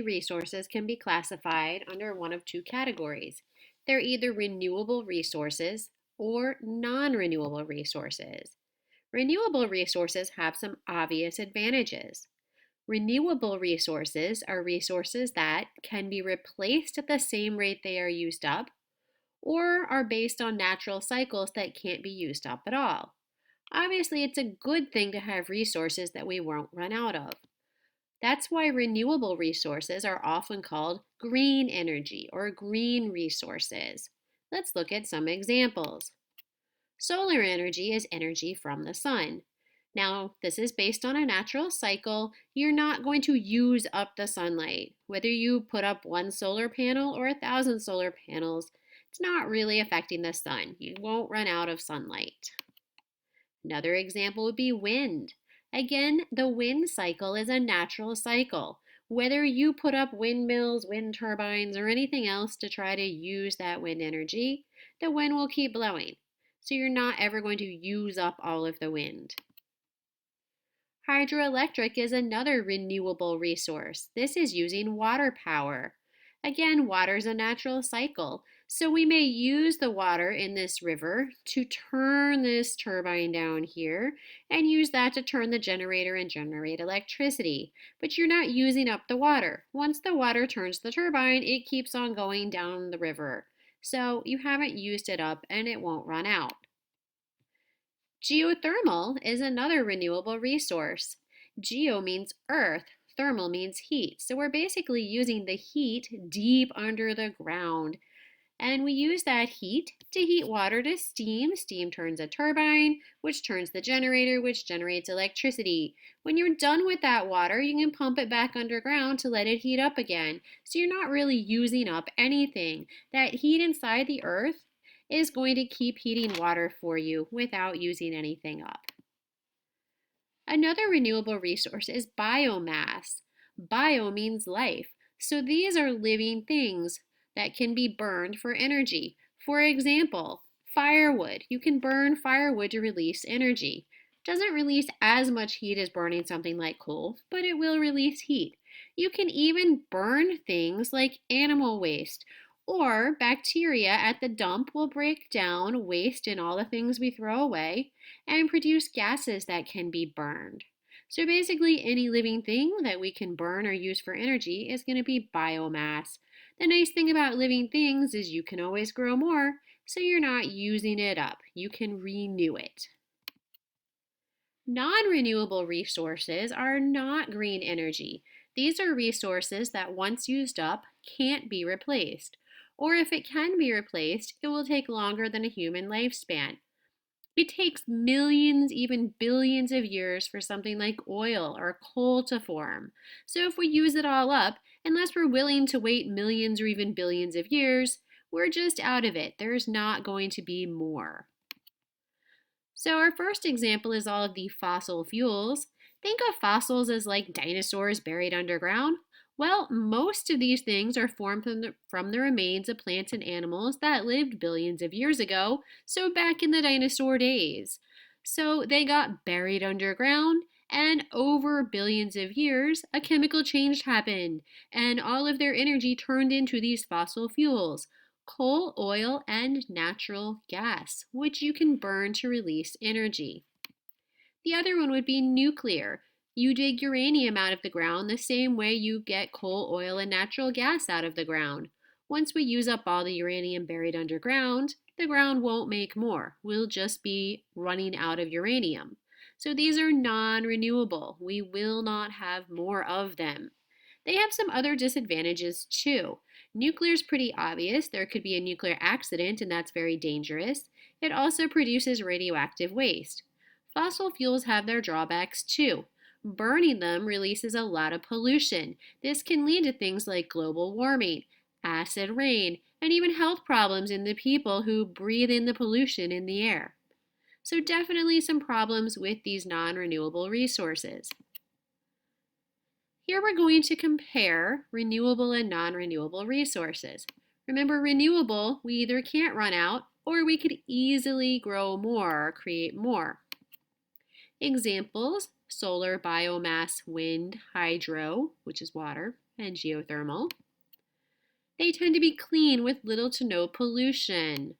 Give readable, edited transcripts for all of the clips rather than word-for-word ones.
energy resources can be classified under one of two categories. They're either renewable resources or non-renewable resources. Renewable resources have some obvious advantages. Renewable resources are resources that can be replaced at the same rate they are used up or are based on natural cycles that can't be used up at all. Obviously, it's a good thing to have resources that we won't run out of. That's why renewable resources are often called green energy or green resources. Let's look at some examples. Solar energy is energy from the sun. Now, this is based on a natural cycle. You're not going to use up the sunlight. Whether you put up one solar panel or 1,000 solar panels, it's not really affecting the sun. You won't run out of sunlight. Another example would be wind. Again, the wind cycle is a natural cycle. Whether you put up windmills, wind turbines, or anything else to try to use that wind energy, the wind will keep blowing. So you're not ever going to use up all of the wind. Hydroelectric is another renewable resource. This is using water power. Again, water is a natural cycle, so we may use the water in this river to turn this turbine down here and use that to turn the generator and generate electricity. But you're not using up the water. Once the water turns the turbine, it keeps on going down the river. So you haven't used it up and it won't run out. Geothermal is another renewable resource. Geo means earth, thermal means heat. So we're basically using the heat deep under the ground. And we use that heat to heat water to steam. Steam turns a turbine, which turns the generator, which generates electricity. When you're done with that water, you can pump it back underground to let it heat up again. So you're not really using up anything. That heat inside the earth is going to keep heating water for you without using anything up. Another renewable resource is biomass. Bio means life. So these are living things that can be burned for energy. For example, firewood. You can burn firewood to release energy. It doesn't release as much heat as burning something like coal, but it will release heat. You can even burn things like animal waste, or bacteria at the dump will break down waste and all the things we throw away and produce gases that can be burned. So basically, any living thing that we can burn or use for energy is going to be biomass. The nice thing about living things is you can always grow more, so you're not using it up. You can renew it. Non-renewable resources are not green energy. These are resources that once used up can't be replaced. Or if it can be replaced, it will take longer than a human lifespan. It takes millions, even billions of years for something like oil or coal to form. So if we use it all up, unless we're willing to wait millions or even billions of years, we're just out of it. There's not going to be more. So our first example is all of the fossil fuels. Think of fossils as like dinosaurs buried underground. Well, most of these things are formed from the remains of plants and animals that lived billions of years ago, so back in the dinosaur days. So they got buried underground, and over billions of years, a chemical change happened, and all of their energy turned into these fossil fuels: coal, oil, and natural gas, which you can burn to release energy. The other one would be nuclear. You dig uranium out of the ground the same way you get coal, oil, and natural gas out of the ground. Once we use up all the uranium buried underground, the ground won't make more. We'll just be running out of uranium. So these are non-renewable. We will not have more of them. They have some other disadvantages too. Nuclear is pretty obvious. There could be a nuclear accident, and that's very dangerous. It also produces radioactive waste. Fossil fuels have their drawbacks too. Burning them releases a lot of pollution. This can lead to things like global warming, acid rain, and even health problems in the people who breathe in the pollution in the air. So definitely some problems with these non-renewable resources. Here we're going to compare renewable and non-renewable resources. Remember, renewable, we either can't run out or we could easily grow more or create more. Examples: solar, biomass, wind, hydro, which is water, and geothermal. They tend to be clean with little to no pollution.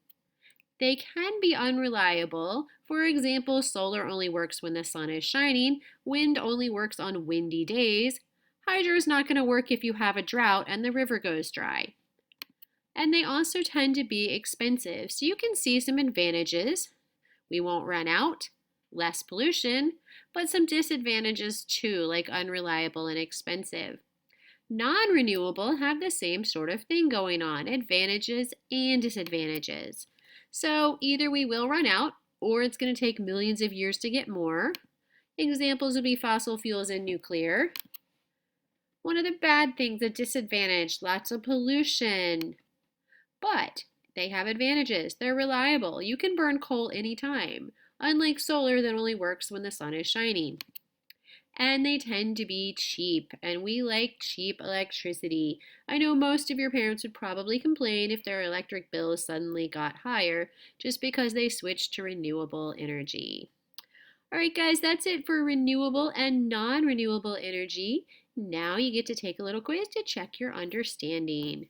They can be unreliable. For example, solar only works when the sun is shining, wind only works on windy days. Hydro is not going to work if you have a drought and the river goes dry. And they also tend to be expensive, so you can see some advantages. We won't run out, less pollution, but some disadvantages too, like unreliable and expensive. Non-renewable have the same sort of thing going on, advantages and disadvantages. So either we will run out, or it's going to take millions of years to get more. Examples would be fossil fuels and nuclear. One of the bad things, a disadvantage, lots of pollution. But they have advantages. They're reliable. You can burn coal anytime, unlike solar that only works when the sun is shining. And they tend to be cheap, and we like cheap electricity. I know most of your parents would probably complain if their electric bills suddenly got higher just because they switched to renewable energy. All right, guys, that's it for renewable and non-renewable energy. Now you get to take a little quiz to check your understanding.